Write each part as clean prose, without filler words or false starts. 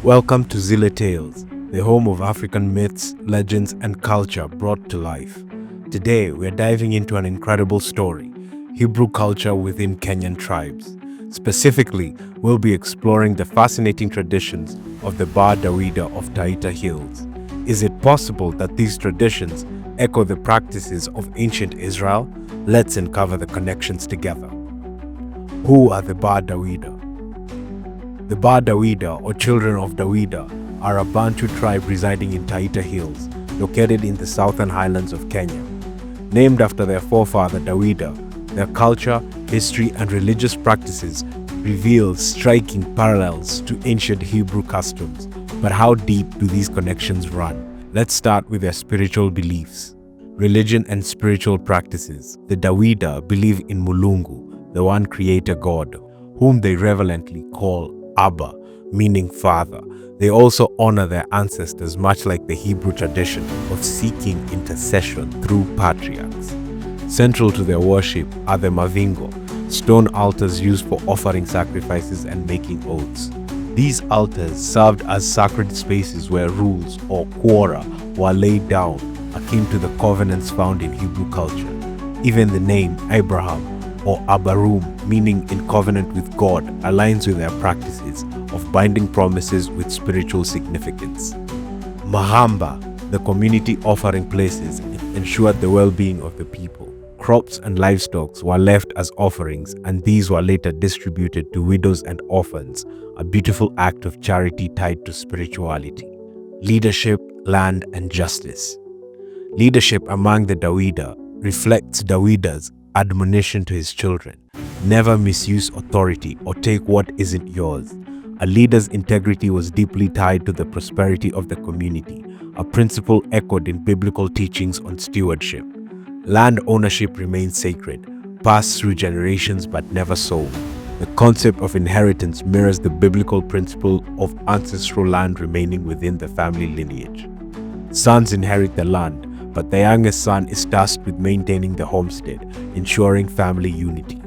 Welcome to Zile Tales, the home of African myths, legends, and culture brought to life. Today, we're diving into an incredible story, Hebrew culture within Kenyan tribes. Specifically, we'll be exploring the fascinating traditions of the B'ar Daw'ida of Taita Hills. Is it possible that these traditions echo the practices of ancient Israel? Let's uncover the connections together. Who are the B'ar Daw'ida? The B'ar Daw'ida, or Children of Daw'ida, are a Bantu tribe residing in Taita Hills, located in the southern highlands of Kenya. Named after their forefather Daw'ida, their culture, history, and religious practices reveal striking parallels to ancient Hebrew customs. But how deep do these connections run? Let's start with their spiritual beliefs. Religion and spiritual practices. The Daw'ida believe in Mlungu, the one creator god, whom they reverently call Abba, meaning father. They also honor their ancestors, much like the Hebrew tradition of seeking intercession through patriarchs. Central to their worship are the Mavingo, stone altars used for offering sacrifices and making oaths. These altars served as sacred spaces where rules, or quora, were laid down, akin to the covenants found in Hebrew culture. Even the name Abraham, or Abarum, meaning in covenant with God, aligns with their practices of binding promises with spiritual significance. Mahamba, the community offering places, ensured the well-being of the people. Crops and livestock were left as offerings, and these were later distributed to widows and orphans, a beautiful act of charity tied to spirituality. Leadership, land, and justice. Leadership among the Daw'ida reflects Dawida's admonition to his children: never misuse authority or take what isn't yours. A leader's integrity was deeply tied to the prosperity of the community, a principle echoed in biblical teachings on stewardship. Land ownership remains sacred, passed through generations but never sold. The concept of inheritance mirrors the biblical principle of ancestral land remaining within the family lineage. Sons inherit the land, but the youngest son is tasked with maintaining the homestead, ensuring family unity.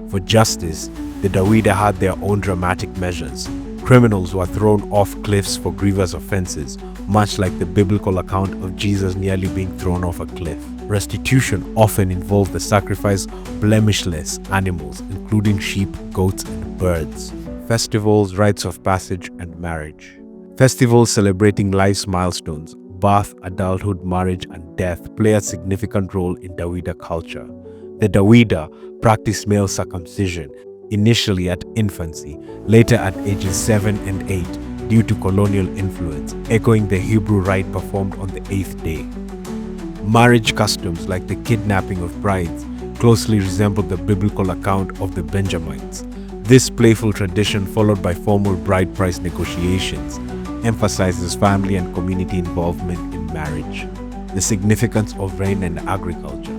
For justice, the Daw'ida had their own dramatic measures. Criminals were thrown off cliffs for grievous offenses, much like the biblical account of Jesus nearly being thrown off a cliff. Restitution often involved the sacrifice of blemishless animals, including sheep, goats, and birds. Festivals, rites of passage, and marriage. Festivals celebrating life's milestones, birth, adulthood, marriage, and death play a significant role in Daw'ida culture. The Daw'ida practiced male circumcision, initially at infancy, later at ages 7 and 8, due to colonial influence, echoing the Hebrew rite performed on the 8th day. Marriage customs like the kidnapping of brides closely resemble the biblical account of the Benjamites. This playful tradition, followed by formal bride price negotiations, emphasizes family and community involvement in marriage. The significance of rain and agriculture.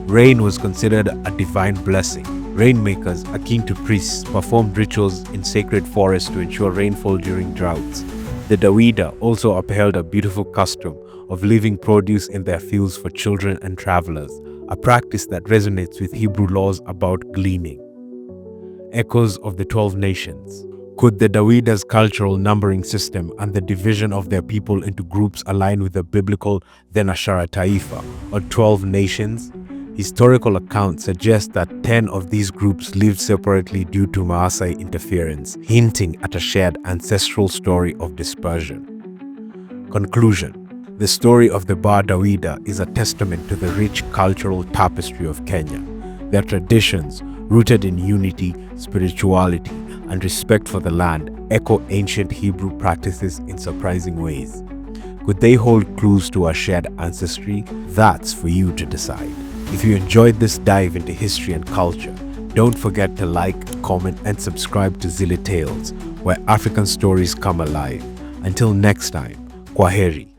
Rain was considered a divine blessing. Rainmakers, akin to priests, performed rituals in sacred forests to ensure rainfall during droughts. The Daw'ida also upheld a beautiful custom of leaving produce in their fields for children and travelers, a practice that resonates with Hebrew laws about gleaning. Echoes of the 12 nations. Could the Dawida's cultural numbering system and the division of their people into groups align with the biblical Thenashara Taifa, or 12 nations? Historical accounts suggest that 10 of these groups lived separately due to Maasai interference, hinting at a shared ancestral story of dispersion. Conclusion. The story of the B'ar Daw'ida is a testament to the rich cultural tapestry of Kenya. Their traditions, rooted in unity, spirituality, and respect for the land, echo ancient Hebrew practices in surprising ways. Could they hold clues to our shared ancestry? That's for you to decide. If you enjoyed this dive into history and culture, don't forget to like, comment, and subscribe to Zile Tales, where African stories come alive. Until next time, Kwaheri.